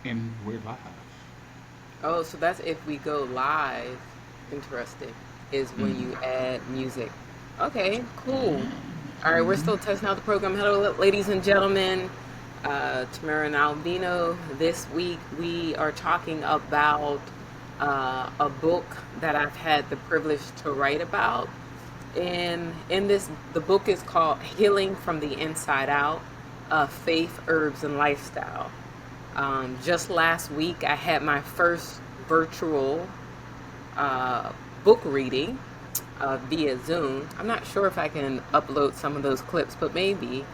And we're live. Oh, so that's if we go live. Interesting. Is when you add music. Okay, cool. All right, we're still testing out the program. Hello, ladies and gentlemen. Tamara and Albino. This week we are talking about a book that I've had the privilege to write about. And in this, the book is called Healing from the Inside Out, Faith, Herbs, and Lifestyle. Just last week, I had my first virtual uh, book reading via Zoom. I'm not sure if I can upload some of those clips, but maybe.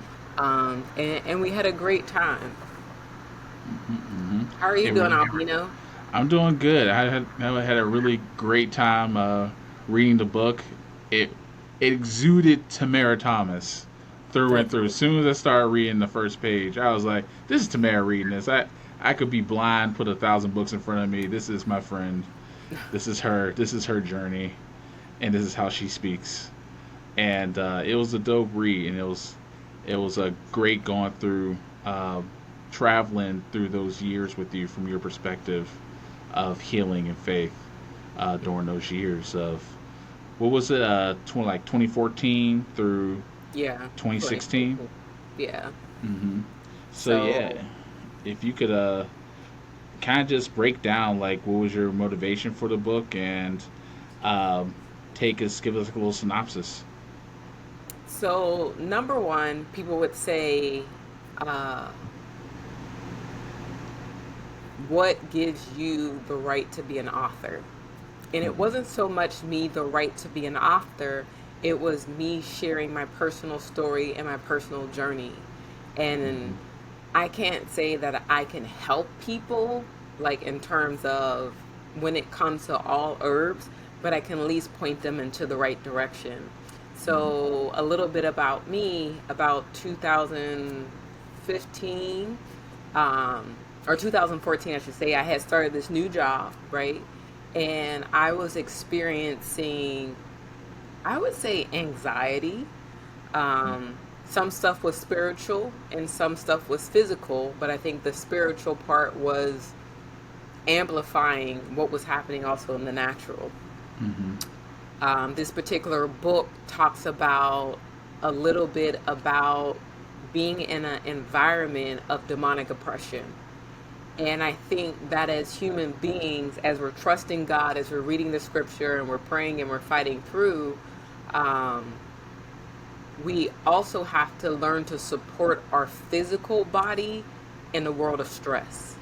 And we had a great time. Mm-hmm. How are you It doing, really. Albino? I'm doing good. I had a really great time reading the book. It it exuded Tamara Thomas through and That's through. As soon as I started reading the first page, I was like, "This is Tamara reading this." I could be blind, put 1,000 books in front of me. This is my friend. This is her. This is her journey, and this is how she speaks. And it was a dope read, and it was a great going through uh, traveling through those years with you from your perspective of healing and faith during those years of what was it 2014 through Yeah, 2016. 2014. Yeah. Mm-hmm. So yeah, So if you could kind of just break down like what was your motivation for the book and um, give us like a little synopsis. So, number one, people would say, uh, what gives you the right to be an author? And it Mm-hmm. wasn't so much me, the right to be an author, it was me sharing my personal story and my personal journey. Mm-hmm. And I can't say that I can help people, like in terms of when it comes to all herbs, but I can at least point them into the right direction. Mm-hmm. So, a little bit about me, about 2015, or 2014, I should say, I had started this new job, right? And I was experiencing, I would say, anxiety. Some stuff was spiritual and some stuff was physical, but I think the spiritual part was amplifying what was happening also in the natural. Mm-hmm. This particular book talks about a little bit about being in an environment of demonic oppression. And I think that as human beings, as we're trusting God, as we're reading the scripture and we're praying and we're fighting through, um, we also have to learn to support our physical body in the world of stress.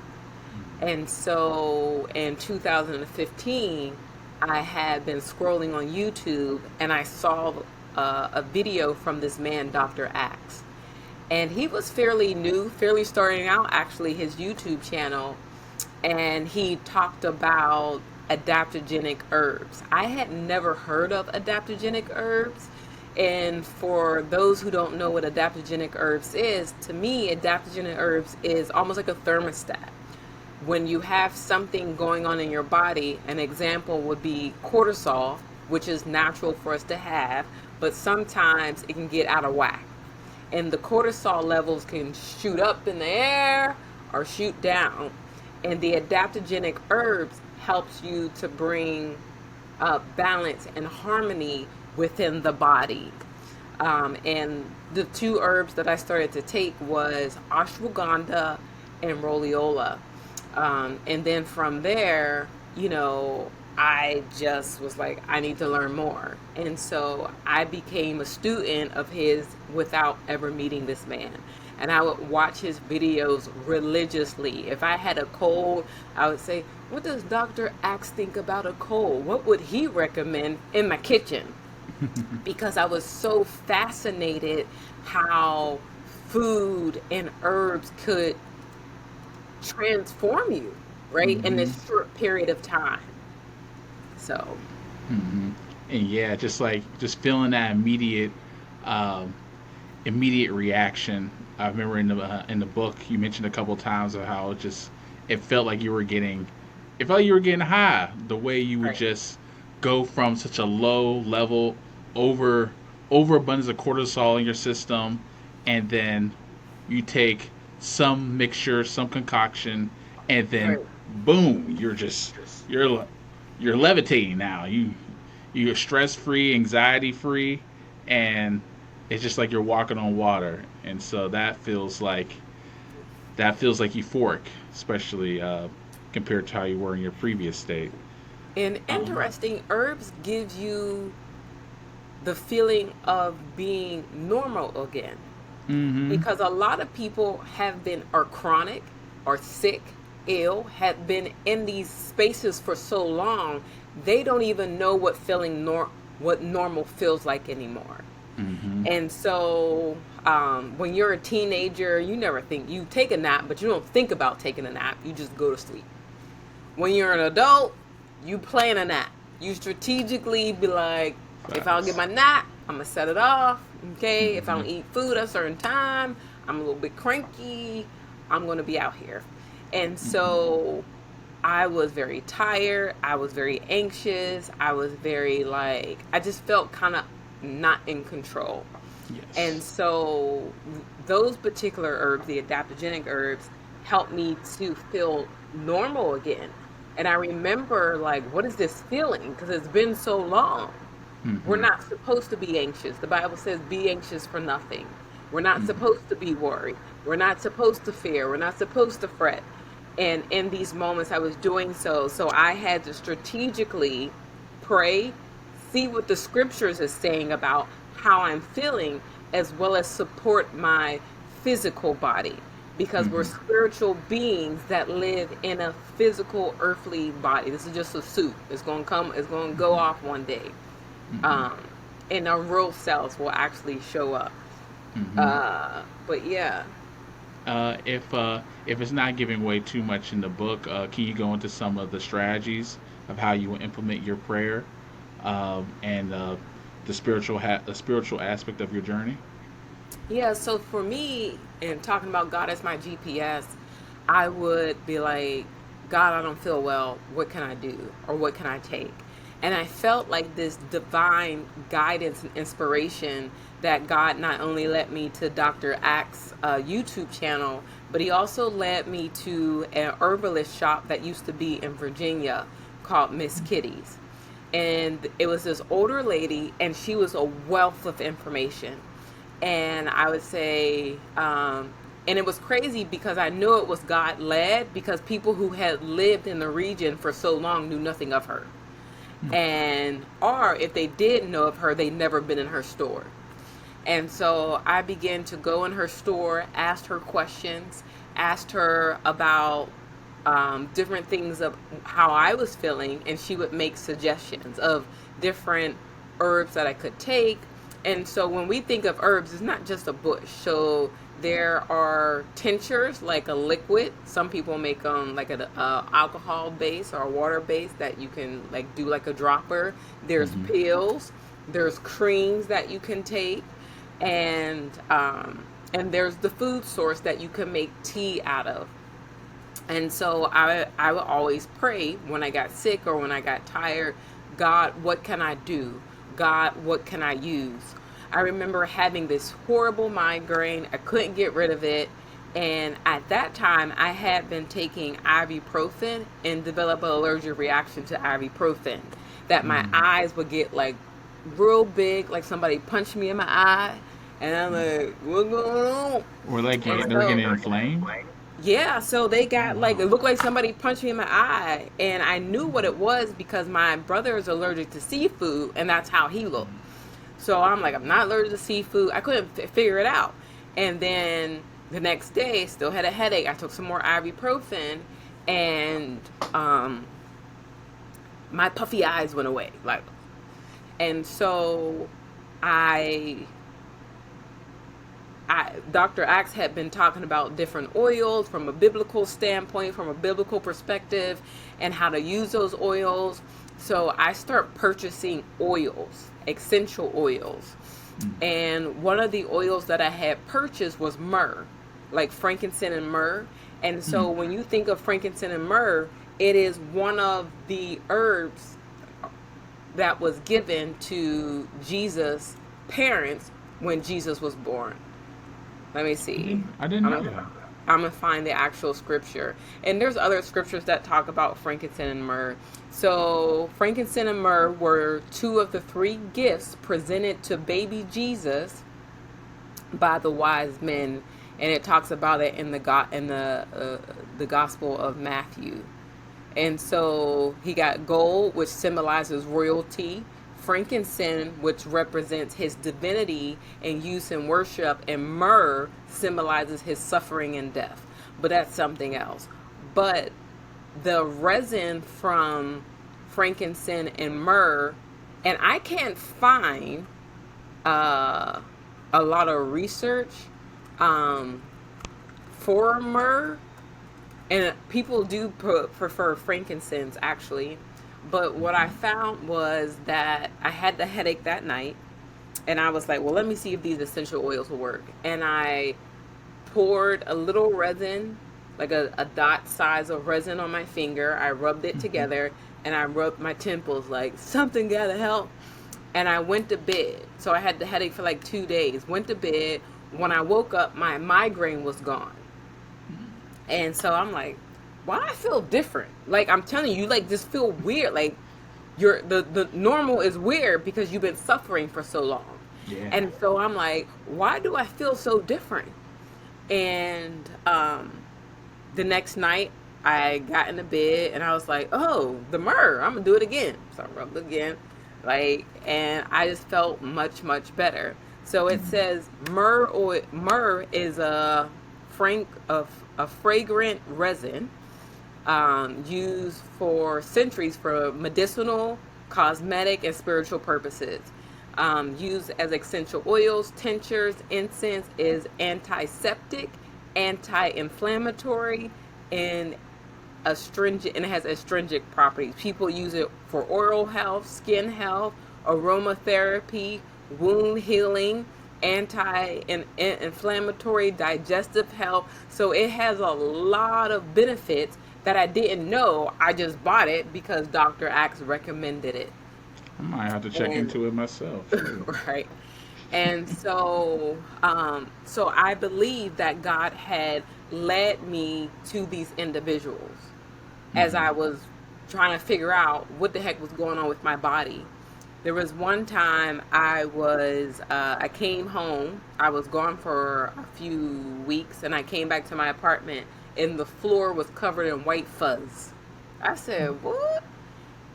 And so in 2015, I had been scrolling on YouTube and I saw a video from this man, Dr. Axe. And he was fairly new, fairly starting out, actually, his YouTube channel. And he talked about adaptogenic herbs. I had never heard of adaptogenic herbs. And for those who don't know what adaptogenic herbs is, to me, adaptogenic herbs is almost like a thermostat. When you have something going on in your body, an example would be cortisol, which is natural for us to have, but sometimes it can get out of whack. And the cortisol levels can shoot up in the air or shoot down. And the adaptogenic herbs helps you to bring balance and harmony within the body. And the two herbs that I started to take was ashwagandha and rhodiola. And then from there, I just was like, I need to learn more. And so I became a student of his without ever meeting this man. And I would watch his videos religiously. If I had a cold, I would say, what does Dr. Axe think about a cold? What would he recommend in my kitchen? Because I was so fascinated how food and herbs could transform you, right, in Mm-hmm. this short period of time. So, Mm-hmm. And yeah, just feeling that um, immediate reaction. I remember in the book you mentioned a couple times of how it felt like it felt like you were getting high. The way you would right. just go from such a low level over overabundance of cortisol in your system, and then you take some mixture, some concoction, and then Right. boom, you're you're levitating now. You're stress free, anxiety free, and it's just like you're walking on water. And so that feels like euphoric, especially compared to how you were in your previous state. And Um, interesting, herbs give you the feeling of being normal again. mm-hmm. Because a lot of people are chronic or sick, ill, have been in these spaces for so long, they don't even know what normal feels like anymore. Mm-hmm. And so, when you're a teenager, you never think you take a nap, but you don't think about taking a nap. You just go to sleep. When you're an adult, you plan a nap. You strategically be like, if I don't get Facts. my nap, I'm gonna set it off. Okay, if I Mm-hmm. don't eat food at a certain time, I'm a little bit cranky. I'm gonna be out here. And Mm-hmm. so I was very tired. I was very anxious. I was very like, I just felt kind of not in control. And Yes. so those particular herbs, the adaptogenic herbs, helped me to feel normal again. And I remember, like, what is this feeling? Because it's been so long. We're Mm-hmm. not supposed to be anxious. The Bible says, be anxious for nothing. We're not Mm-hmm. supposed to be worried. We're not supposed to fear. We're not supposed to fret. And in these moments, I was doing so. So I had to strategically pray, see what the scriptures is saying about how I'm feeling, as well as support my physical body. Because we're Mm-hmm. spiritual beings that live in a physical earthly body. This is just a suit. It's gonna go off one day. Mm-hmm. Um, and our real selves will actually show up. Mm-hmm. But yeah. If it's not giving away too much in the book, can you go into some of the strategies of how you will implement your prayer and the spiritual aspect of your journey? Yeah, so for me, and talking about God as my GPS, I would be like, God, I don't feel well. What can I do? Or what can I take? And I felt like this divine guidance and inspiration that God not only led me to Dr. Axe YouTube channel, but he also led me to an herbalist shop that used to be in Virginia called Miss Kitty's. And it was this older lady, and she was a wealth of information. And I would say, and it was crazy because I knew it was God led, because people who had lived in the region for so long knew nothing of her. Okay. And, or if they did know of her, they'd never been in her store. And so I began to go in her store, asked her questions, asked her about different things of how I was feeling, and she would make suggestions of different herbs that I could take. And so when we think of herbs, it's not just a bush. So there are tinctures, like a liquid. Some people make like an alcohol base or a water base that you can like do like a dropper. There's Mm-hmm. pills. There's creams that you can take, and there's the food source that you can make tea out of. And so I would always pray when I got sick or when I got tired, God, what can I do? God, what can I use? I remember having this horrible migraine. I couldn't get rid of it. And at that time, I had been taking ibuprofen and developed an allergic reaction to ibuprofen. That my Mm-hmm. eyes would get like real big, like somebody punched me in my eye. And I'm like, what's going on? And They were so getting inflamed. yeah, so they Oh got like, wow. it looked like somebody punched me in my eye, and I knew what it was because my brother is allergic to seafood, and that's how he looked. So I'm like, I'm not allergic to seafood. I couldn't figure it out. And then the next day, still had a headache. I took some more ibuprofen, and um, my puffy eyes went away. Like, and so I Dr. Axe had been talking about different oils from a biblical standpoint, from a biblical perspective, and how to use those oils. So I start purchasing oils, essential oils. Mm-hmm. And one of the oils that I had purchased was myrrh, like frankincense and myrrh. And so when you think of frankincense and myrrh, it is one of the herbs that was given to Jesus' parents when Jesus was born. Let me see. I didn't I'm know gonna, that. I'm gonna find the actual scripture. And there's other scriptures that talk about frankincense and myrrh. So frankincense and myrrh were two of the three gifts presented to baby Jesus by the wise men, and it talks about it in the Gospel of Matthew. And so he got gold, which symbolizes royalty, frankincense, which represents his divinity and use in worship, and myrrh symbolizes his suffering and death. But that's something else. But the resin from frankincense and myrrh, and I can't find uh, a lot of research for myrrh, and people do prefer frankincense actually. But what I found was that I had the headache that night, and I was like, well, let me see if these essential oils will work. And I poured a little resin, like a dot size of resin on my finger. I rubbed it together, and I rubbed my temples like, something gotta help. And I went to bed. So I had the headache for like 2 days. Went to bed. When I woke up, my migraine was gone. And so I'm like, why do I feel different? Like, I'm telling you, like, just feel weird. Like, the normal is weird because you've been suffering for so long. Yeah. And so I'm like, why do I feel so different? And the next night, I got into bed and I was like, oh, the myrrh, I'm gonna do it again. So I rubbed it again, like, and I just felt much, much better. So it says myrrh is a fragrant resin used for centuries for medicinal, cosmetic, and spiritual purposes. Used as essential oils, tinctures, incense, is antiseptic, anti-inflammatory, and astringent, and it has astringent properties. People use it for oral health, skin health, aromatherapy, wound healing, anti-inflammatory, digestive health. So it has a lot of benefits that I didn't know. I just bought it because Dr. Axe recommended it. I might have to check into it myself. Right. And so so I believe that God had led me to these individuals as I was trying to figure out what the heck was going on with my body. There was one time I came home. I was gone for a few weeks, and I came back to my apartment, and the floor was covered in white fuzz. I said, what?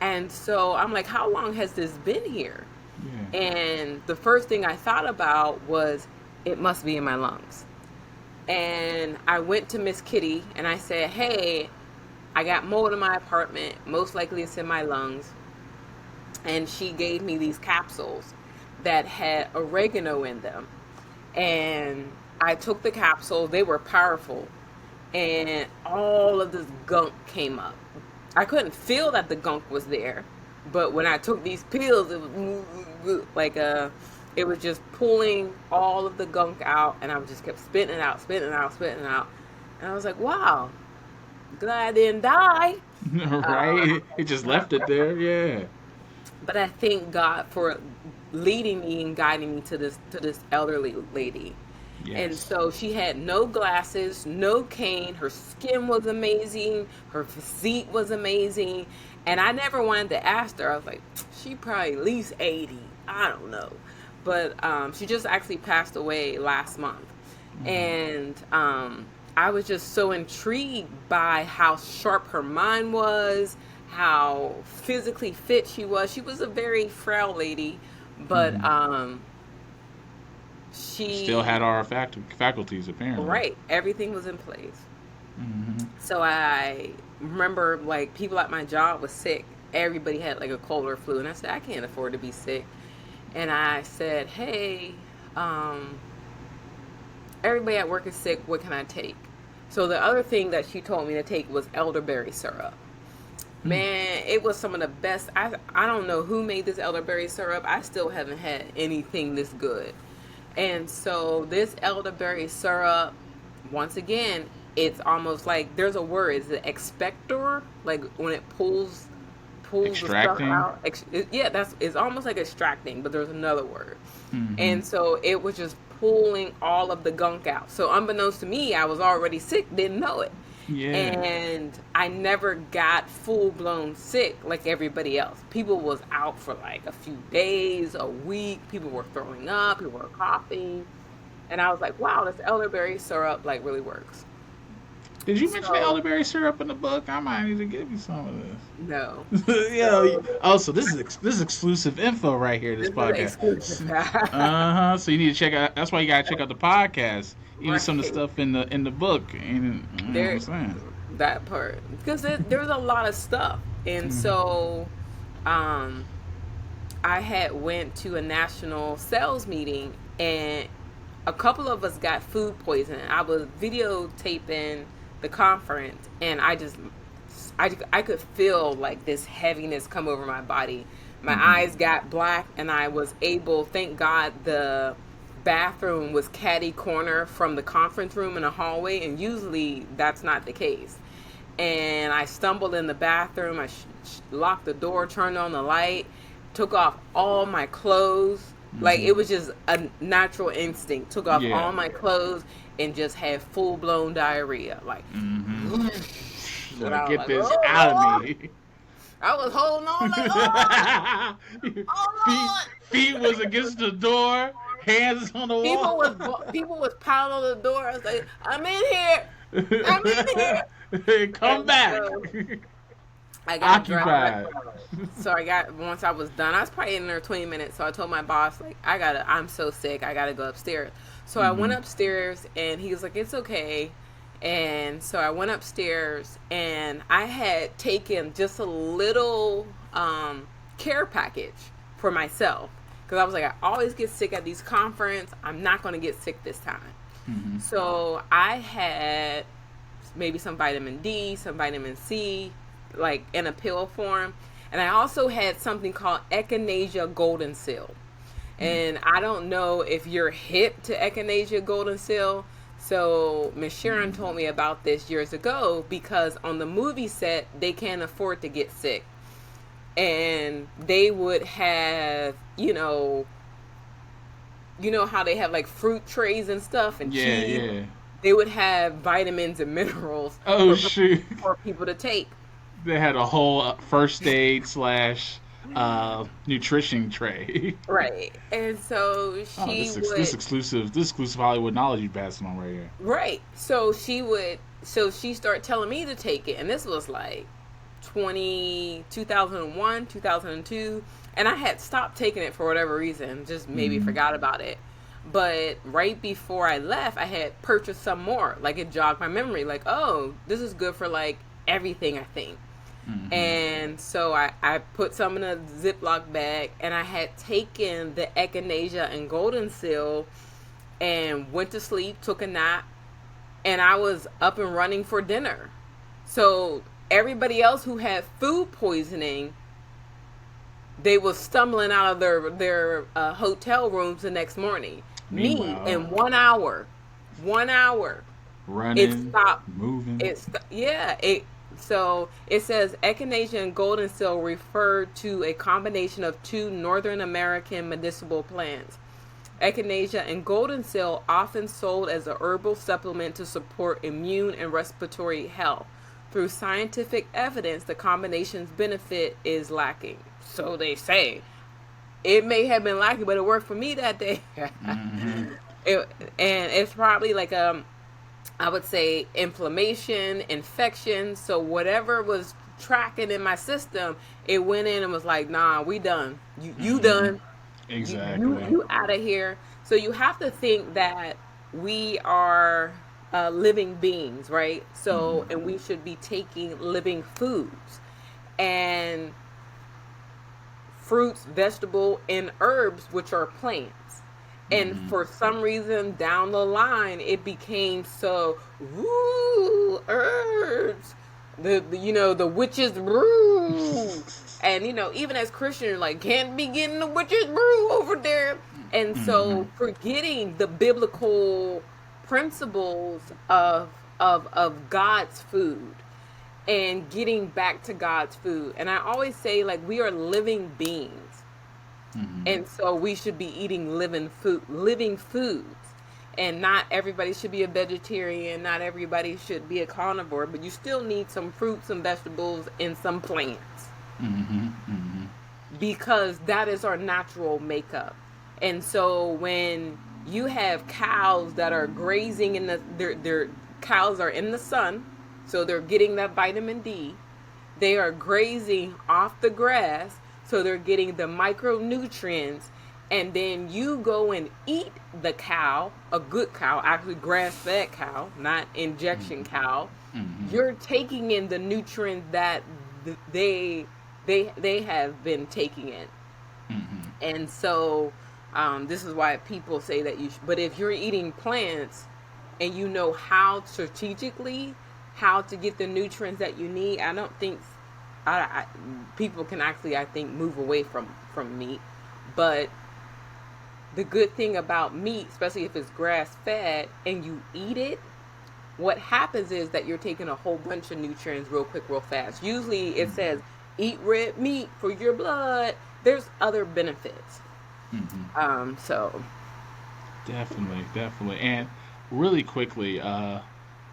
And so I'm like, how long has this been here? Yeah. And the first thing I thought about was, it must be in my lungs. And I went to Miss Kitty and I said, hey, I got mold in my apartment. Most likely it's in my lungs. And she gave me these capsules that had oregano in them. And I took the capsules. They were powerful. And all of this gunk came up. I couldn't feel that the gunk was there. But when I took these pills, it was like it was just pulling all of the gunk out. And I just kept spitting it out, spitting it out, spitting it out. And I was like, wow, glad I didn't die. Right? It just left it there, yeah. But I thank God for leading me and guiding me to this elderly lady. Yes. And so she had no glasses, no cane. Her skin was amazing. Her physique was amazing. And I never wanted to ask her. I was like, she probably at least 80. I don't know. But she just actually passed away last month. And I was just so intrigued by how sharp her mind was, how physically fit she was. She was a very frail lady, but she still had our faculties, apparently. right, everything was in place. So I remember, like, people at my job was sick. Everybody had like a cold or flu, and I said, I can't afford to be sick. And I said, hey, everybody at work is sick, what can I take? So the other thing that she told me to take was elderberry syrup. Man, it was some of the best. I don't know who made this elderberry syrup. I still haven't had anything this good. And so this elderberry syrup, once again, it's almost like, there's a word, is it expector? Like when it pulls pull the stuff Extracting. out. Yeah, it's almost like extracting, but there's another word. Mm-hmm. And so it was just pulling all of the gunk out. So unbeknownst to me, I was already sick, didn't know it. Yeah. And I never got full blown sick like everybody else. People was out for like a few days, a week. People were throwing up, people were coughing. And I was like, wow, this elderberry syrup like really works. Did you mention the So elderberry syrup in the book? I might need to give you some of no. this. Yeah. So Oh, so this is exclusive info right here. This this is podcast. exclusive. So you need to check out. That's why you gotta check out the podcast. Even some of the Right. stuff in the book. And you know what I'm There saying. that part. Because there's a lot of stuff. And Hmm. so um I had went to a national sales meeting and a couple of us got food poisoning. I was videotaping the conference and I could feel like this heaviness come over my body. My Hmm. eyes got black and I was able, thank God the bathroom was catty corner from the conference room in a hallway and usually that's not the case. And I stumbled in the bathroom. I locked the door, turned on the light, took off all my clothes. Like Hmm. it was just a natural instinct. Took off Yeah. all my clothes and just had full blown diarrhea. Like, Hmm. and I was Get like, this oh out of Lord. me. I was holding on like, Lord, feet oh feet was Lord. against the door, hands on the wall. People was pounding on the door. I was like, I'm in here. I'm in here. Come And back. so I got dressed. Occupied. So once I was done, I was probably in there 20 minutes. So I told my boss, like, I'm so sick. I gotta go upstairs. So I went Hmm. upstairs and he was like, it's okay. And so I went upstairs and I had taken just a little care package for myself. Because I was like, I always get sick at these conferences. I'm not going to get sick this time. Hmm. So I had maybe some vitamin D, some vitamin C, like in a pill form. And I also had something called Echinacea Golden Seal. And I don't know if you're hip to Echinacea Golden Seal. So Miss Sharon told me about this years ago because on the movie set, they can't afford to get sick. And they would have, you know how they have like fruit trays and stuff and Yeah, cheese. yeah. They would have vitamins and minerals Oh for shoot! for people to take. They had a whole first aid slash nutrition tray. Right. And so Oh, she would this exclusive Hollywood knowledge you passing on right here. right. So she started telling me to take it and this was like 2001, 2002 and I had stopped taking it for whatever reason, just maybe Hmm. forgot about it. But right before I left, I had purchased some more. Like it jogged my memory like, "Oh, this is good for like everything, I think." Hmm. And so I put some in a Ziploc bag and I had taken the echinacea and golden seal and went to sleep, took a nap, and I was up and running for dinner. So everybody else who had food poisoning, they was stumbling out of their hotel rooms the next morning. Me, Meanwhile, in 1 hour, 1 hour, it running, stopped. moving. Yeah, it so it says echinacea and golden seal refer to a combination of two Northern American medicinal plants. Echinacea and golden seal often sold as a herbal supplement to support immune and respiratory health. Through scientific evidence, the combination's benefit is lacking. So they say. It may have been lacking, but it worked for me that day. Hmm. it, and it's probably like I would say inflammation, infection. So whatever was tracking in my system, it went in and was like, nah, we done. You Hmm. done. Exactly. You out of here. So you have to think that we are living beings, right? So Hmm. and we should be taking living foods and fruits, vegetable, and herbs, which are plants. And Hmm. for some reason down the line, it became so, ooh, herbs. The witches brew. And even as Christians, like, can't be getting the witches brew over there. And Hmm. so forgetting the biblical principles of God's food and getting back to God's food. And I always say, like, we are living beings. Mm-hmm. And so we should be eating living foods. And not everybody should be a vegetarian, not everybody should be a carnivore, but you still need some fruits, some vegetables, and some plants. Mm-hmm. Mm-hmm. Because that is our natural makeup. And so when you have cows that are grazing in their cows are in the sun, so they're getting that vitamin D. They are grazing off the grass, so they're getting the micronutrients. And then you go and eat the cow, a good cow, actually grass-fed cow, not injection cow. Mm-hmm. You're taking in the nutrients that they they have been taking in. Mm-hmm. And so this is why people say that but if you're eating plants and you know how strategically how to get the nutrients that you need, I don't think people can actually, I think, move away from meat. But the good thing about meat, especially if it's grass fed and you eat it, what happens is that you're taking a whole bunch of nutrients real quick, real fast. Usually it says eat red meat for your blood. There's other benefits. Mm-hmm. So Definitely, definitely, and really quickly,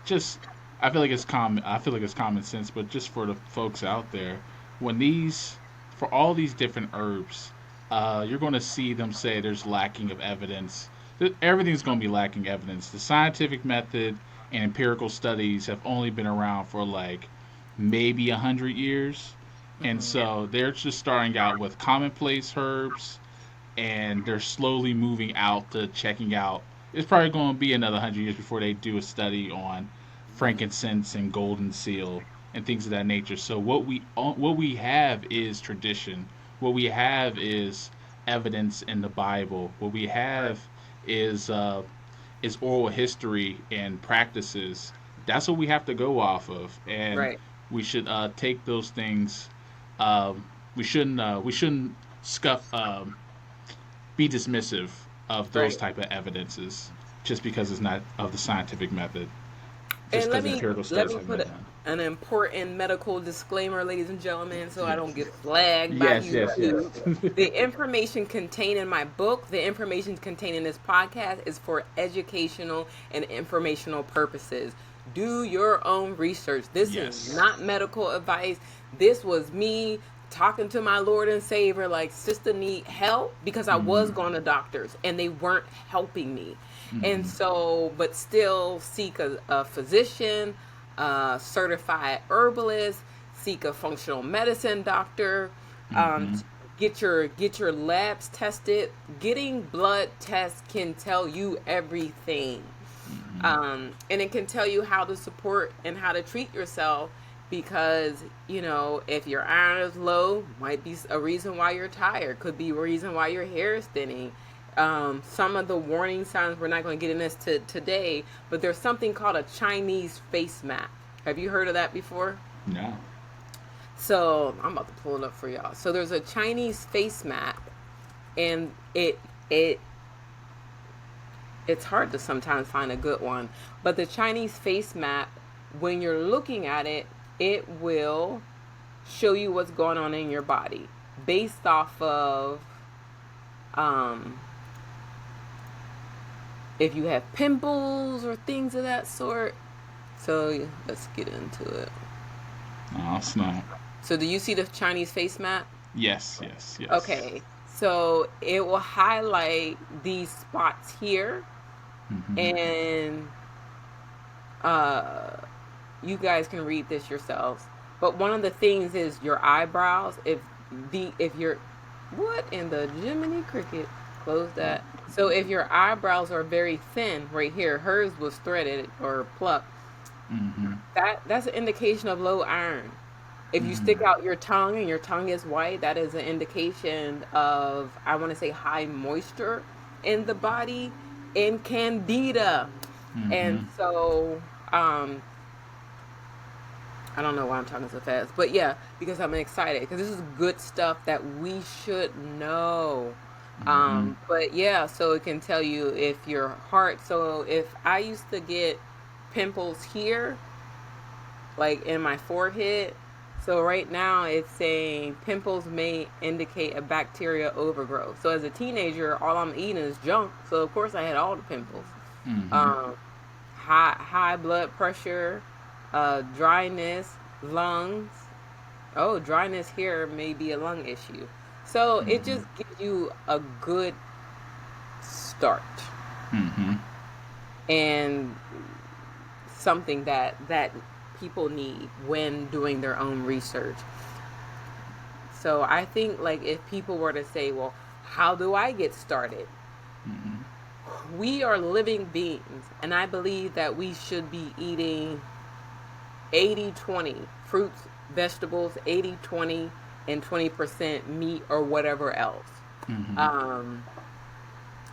just I feel like it's common. I feel like it's common sense, but just for the folks out there, when these for all these different herbs, you're going to see them say there's lacking of evidence. Everything's going to be lacking evidence. The scientific method and empirical studies have only been around for like maybe 100 years, and mhm. so they're just starting out with commonplace herbs and they're slowly moving out to checking out. It's probably going to be another 100 years before they do a study on frankincense and golden seal and things of that nature. So what we have is tradition. What we have is evidence in the Bible. What we Right, have is oral history and practices. That's what we have to go off of, and right. we should take those things. Um, we shouldn't scuff be dismissive of those Right. type of evidences just because it's not of the scientific method, just And because empirical let studies me haven't put been done. an important medical disclaimer, ladies and gentlemen, so I don't get flagged by Yes, yes, YouTube. yes. The information contained in my book, the information contained in this podcast is for educational and informational purposes. Do your own research. This is Yes. not medical advice. This was me talking to my Lord and Savior, like, sister, need help, because I was Mm-hmm. going to doctors and they weren't helping me. And Mm-hmm. so, but still seek a physician, a certified herbalist, seek a functional medicine doctor, Mm-hmm. get your labs tested. Getting blood tests can tell you everything. Mm-hmm. And it can tell you how to support and how to treat yourself, because if your iron is low, might be a reason why you're tired, could be a reason why your hair is thinning. Some of the warning signs, we're not going to get in this today, but there's something called a Chinese face map. Have you heard of that before? No. So I'm about to pull it up for y'all. So there's a Chinese face map, and it's hard to sometimes find a good one. But the Chinese face map, when you're looking at it, it will show you what's going on in your body based off of um, if you have pimples or things of that sort. So let's get into it. Oh, snap. So do you see the Chinese face map? Yes, yes, yes. Okay. So it will highlight these spots here, Mm-hmm. and uh you guys can read this yourselves. But one of the things is your eyebrows. If you're, what in the Jiminy Cricket? Close that. So if your eyebrows are very thin, right here, hers was threaded or plucked. Mm-hmm. That's an indication of low iron. If you stick Mm-hmm. out your tongue and your tongue is white, that is an indication of, I want to say, high moisture in the body, and candida. And Mm-hmm. so, I don't know why I'm talking so fast, but yeah, because I'm excited, because this is good stuff that we should know. Mm-hmm. But yeah, so it can tell you if your heart. So if I used to get pimples here, like in my forehead. So right now it's saying pimples may indicate a bacteria overgrowth. So as a teenager, all I'm eating is junk. So of course I had all the pimples. Mm-hmm. Um, high blood pressure, dryness, lungs. Oh, dryness here may be a lung issue. So it Mm-hmm. just gives you a good start Mm-hmm. and something that people need when doing their own research. So I think like if people were to say, well, how do I get started? Mm-hmm. We are living beings, and I believe that we should be eating 80-20 fruits, vegetables, 80-20, and 20% meat or whatever else. Mm-hmm. Um,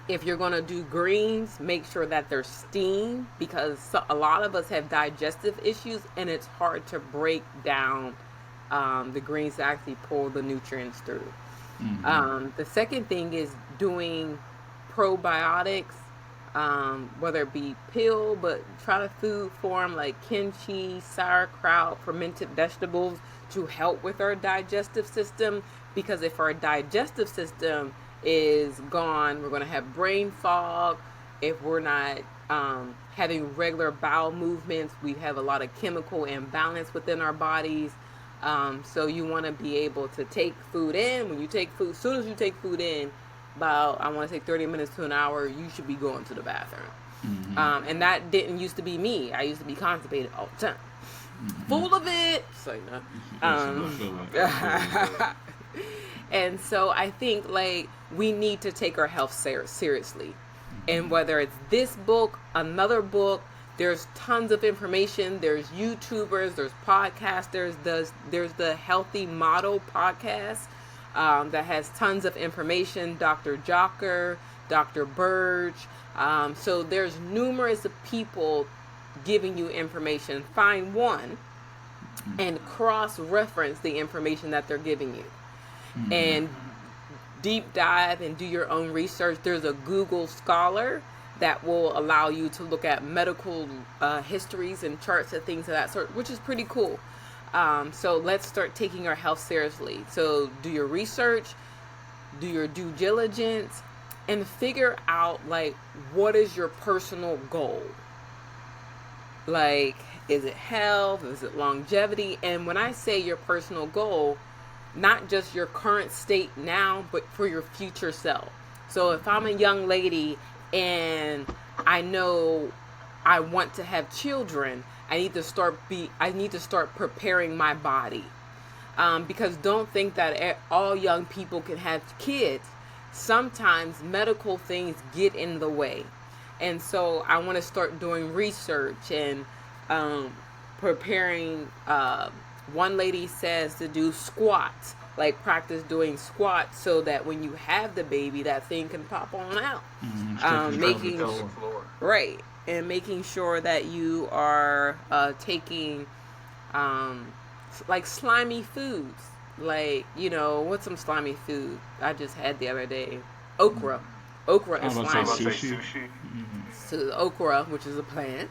if you're going to do greens, make sure that they're steamed, because a lot of us have digestive issues and it's hard to break down the greens to actually pull the nutrients through. Mm-hmm. The second thing is doing probiotics, whether it be pill, but try to food form like kimchi, sauerkraut, fermented vegetables to help with our digestive system. Because if our digestive system is gone, we're going to have brain fog. If we're not having regular bowel movements, we have a lot of chemical imbalance within our bodies. So you want to be able to take food in. When you take food, as soon as you take food in, about, I want to say 30 minutes to an hour, you should be going to the bathroom. Mm-hmm. And that didn't used to be me. I used to be constipated all the time. Mm-hmm. Full of it. So, no. Listen, I feel it. I feel it. And so I think like we need to take our health seriously. And Mm-hmm. whether it's this book, another book, there's tons of information. There's YouTubers, there's podcasters, there's the Healthy Model podcast that has tons of information. Dr. Jocker, Dr. Burge. So there's numerous people giving you information. Find one and cross-reference the information that they're giving you. Mm-hmm. And deep dive and do your own research. There's a Google Scholar that will allow you to look at medical histories and charts and things of that sort, which is pretty cool. So let's start taking our health seriously. So do your research, do your due diligence, and figure out like what is your personal goal. Like, is it health? Is it longevity? And when I say your personal goal, not just your current state now, but for your future self. So if I'm a young lady and I know I want to have children, I need to start preparing my body. Because don't think that all young people can have kids. Sometimes medical things get in the way. And so I want to start doing research and preparing. One lady says to do squats, like practice doing squats so that when you have the baby, that thing can pop on out. Making right, and making sure that you are taking like slimy foods. Like, what's some slimy food I just had the other day? Okra. Okra is slimy. Sushi. So okra, which is a plant,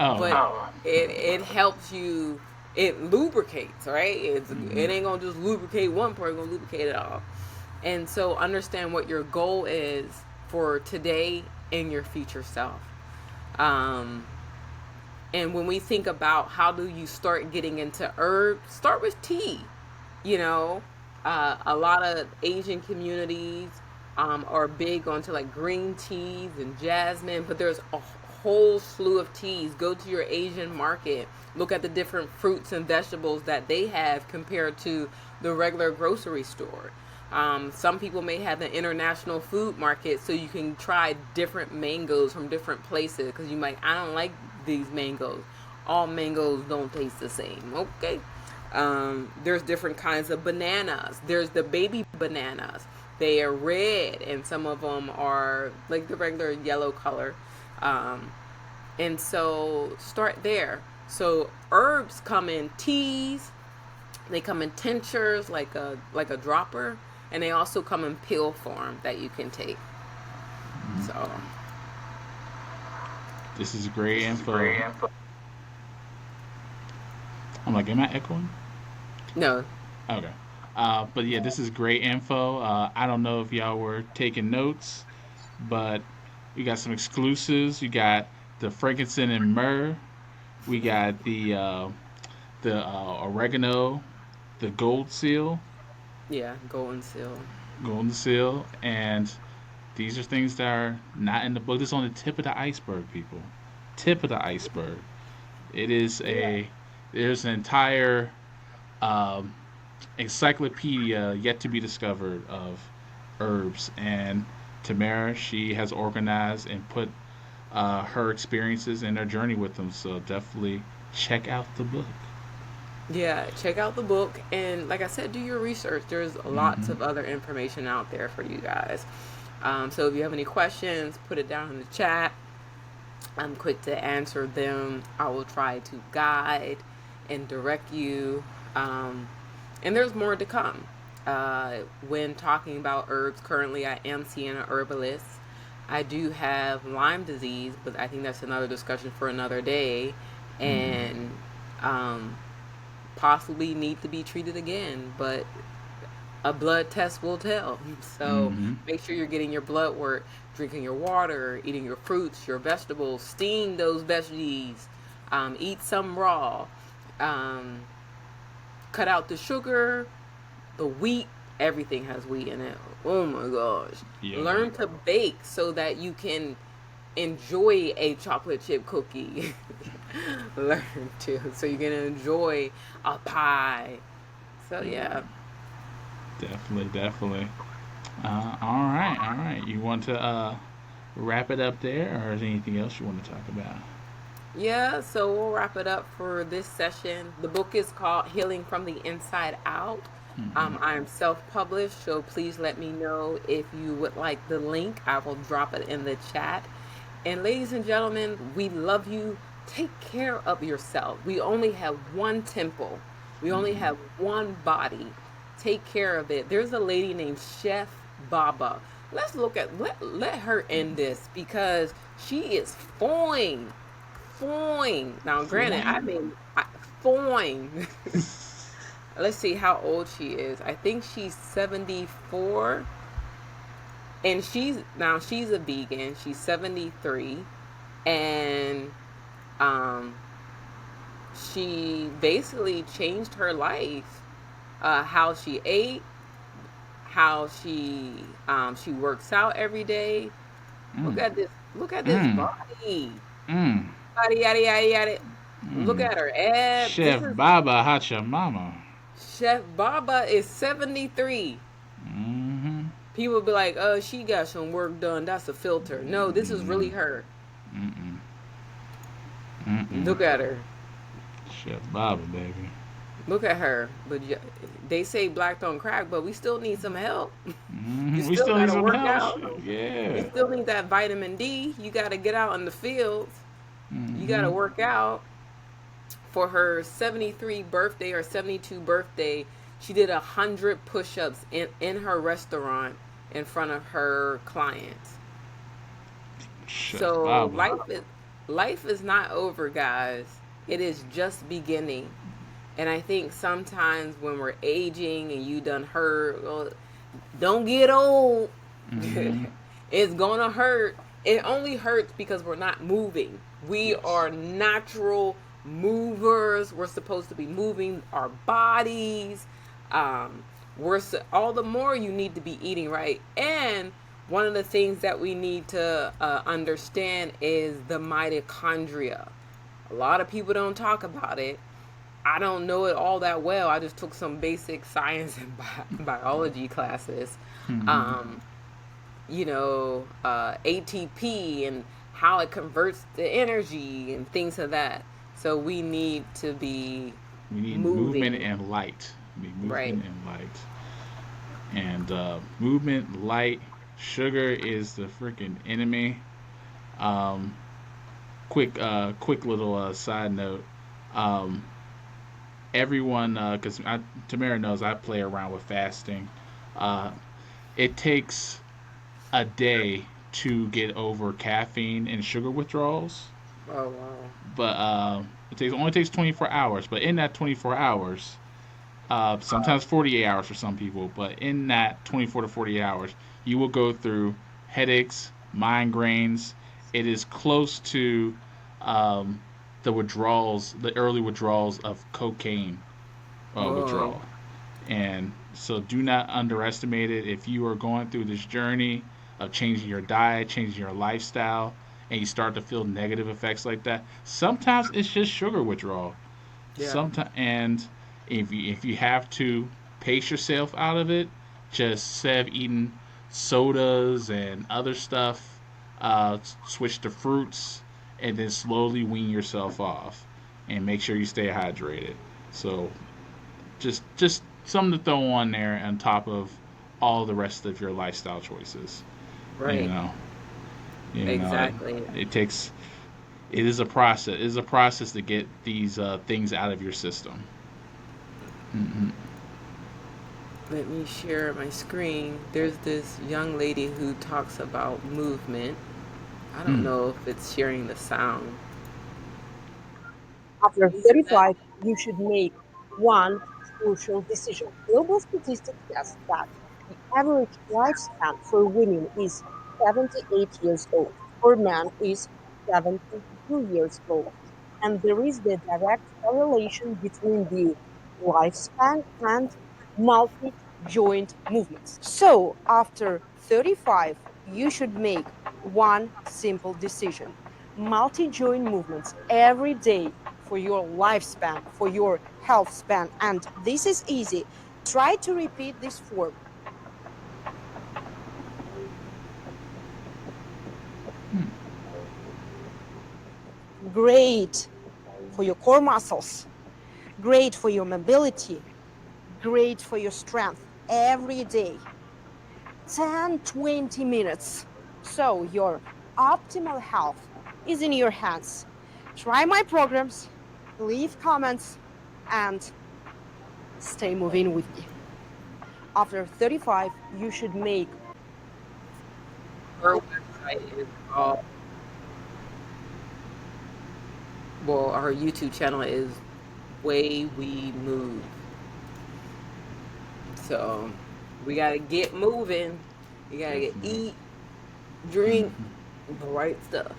Oh. but it helps you. It lubricates, right? It ain't gonna just lubricate one part; it's gonna lubricate it all. And so, understand what your goal is for today and your future self. And when we think about how do you start getting into herbs, start with tea. A lot of Asian communities are big onto like green teas and jasmine, but there's a whole slew of teas. Go to your Asian market, look at the different fruits and vegetables that they have compared to the regular grocery store. Some people may have an international food market, so you can try different mangoes from different places, because you might, I don't like these mangoes. All mangoes don't taste the same. Okay. There's different kinds of bananas. There's the baby bananas. They are red, and some of them are like the regular yellow color. And so start there. So herbs come in teas, they come in tinctures like a dropper, and they also come in pill form that you can take. So This is great info. I'm like, am I echoing? No. Okay. But yeah, this is great info. I don't know if y'all were taking notes, but we got some exclusives. We got the frankincense and myrrh. We got the oregano, the Yeah, golden seal. golden seal, and these are things that are not in the book. This is on the tip of the iceberg, people. Tip of the iceberg. It is Yeah. a there's an entire um, encyclopedia yet to be discovered of herbs, and Tamara, she has organized and put her experiences and her journey with them. So definitely check out the book. Yeah, check out the book and like I said, do your research. There's lots Mm-hmm. of other information out there for you guys. So if you have any questions, put it down in the chat. I'm quick to answer them. I will try to guide and direct you. Um, and there's more to come. When talking about herbs, currently I am seeing an herbalist. I do have Lyme disease, but I think that's another discussion for another day. Mm-hmm. And um, possibly need to be treated again, but a blood test will tell. So Mm-hmm. make sure you're getting your blood work, drinking your water, eating your fruits, your vegetables, steam those veggies, eat some raw, um, cut out the sugar, the wheat. Everything has wheat in it. Oh my gosh. Yeah. Learn to bake so that you can enjoy a chocolate chip cookie. Learn to, so you can enjoy a pie. So yeah. Definitely, definitely. All right, all right. You want to wrap it up there, or is there anything else you want to talk about? Yeah, so we'll wrap it up for this session. The book is called Healing from the Inside Out. Mm-hmm. I'm self published, so please let me know if you would like the link. I will drop it in the chat. And ladies and gentlemen, we love you. Take care of yourself. We only have one temple, we only Mm-hmm. have one body. Take care of it. There's a lady named Chef Baba. Let her end this because she is fine. Fine. Now, granted, I Flame. mean, fine. Let's see how old she is. I think she's 74, and she's a vegan. She's 73, and um she basically changed her life. How she ate, how she works out every day. Mm. Look at this Mm. body. Mm. Yada yada yada yada. Look Mm. at her abs. This Chef is Baba Hacha Mama. Chef Baba is 73. Mm-hmm. People be like, "Oh, she got some work done. That's a filter." No, this is really Mm. her. Mm-mm. Mm-mm. Look at her. Chef Baba, baby. Look at her. But they say black don't crack, but we still need some help. You Mm-hmm. We still still need gotta some work help. out. Shit. You Yeah. still need that vitamin D. You gotta get out in the fields. You gotta Mm-hmm. work out. For her 73 birthday or 72 birthday, she did 100 push-ups in her restaurant in front of her clients. Chef So Baba. life is not over, guys. It is just beginning. And I think sometimes when we're aging and you done hurt, well, don't get old. Mm-hmm. It's gonna hurt. It only hurts because we're not moving. We Yes. are natural movers. We're supposed to be moving our bodies. Um, all the more you need to be eating right. And one of the things that we need to understand is the mitochondria. A lot of people don't talk about it. I don't know it all that well. I just took some basic science and biology classes. Mm-hmm. Um, ATP and how it converts the energy and things of that. So we need to be We need movement moving, and light. We need right? movement and light. And movement, light, sugar is the freaking enemy. Um, quick little side note. Um, everyone, because Tamara knows I play around with fasting. Uh, it takes a day to get over caffeine and sugar withdrawals. Oh wow. But Only takes 24 hours, but in that 24 hours, sometimes 48 hours for some people, but in that 24 to 48 hours, you will go through headaches, migraines. It is close to um, the withdrawals, the early withdrawals of cocaine Oh, withdrawal. And so do not underestimate it. If you are going through this journey of changing your diet, changing your lifestyle, and you start to feel negative effects like that, sometimes it's just sugar withdrawal. yeah. Sometimes, and if you have to pace yourself out of it, just instead of eating sodas and other stuff, switch to fruits, and then slowly wean yourself off, and make sure you stay hydrated. So just something to throw on there on top of all the rest of your lifestyle choices. You Right. know, you know, it, Exactly. it takes it is a process. It is a process to get these things out of your system. Hmm. Let me share my screen. There's this young lady who talks about movement. I don't Mm. know if it's sharing the sound. After Can you hear that? 35, you should make one crucial decision. Global statistics suggest that the average lifespan for women is 78 years old, for men is 72 years old. And there is the direct correlation between the lifespan and multi joint movements. So after 35, you should make one simple decision: multi joint movements every day for your lifespan, for your health span. And this is easy. Try to repeat this form. Mm. Great for your core muscles, great for your mobility, great for your strength every day. 10, 20 minutes. So your optimal health is in your hands. Try my programs, leave comments, and stay moving with me. After 35, you should make Her website is called, well, her YouTube channel is Way We Move. So we gotta get moving. You gotta get Definitely. eat, drink Hmm. the right stuff.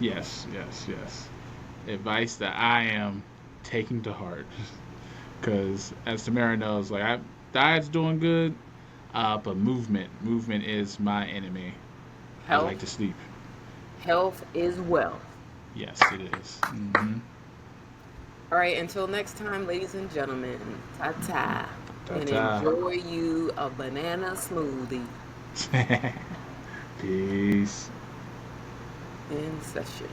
Yes, yes, yes. Advice that I am taking to heart, because as Tamara knows, diet's doing good, but movement is my enemy. I like to Health, sleep. health is wealth. Yes, it is. Mm-hmm. All right, until next time, ladies and gentlemen, ta ta, Ta and ta. enjoy you a banana smoothie Peace. in session.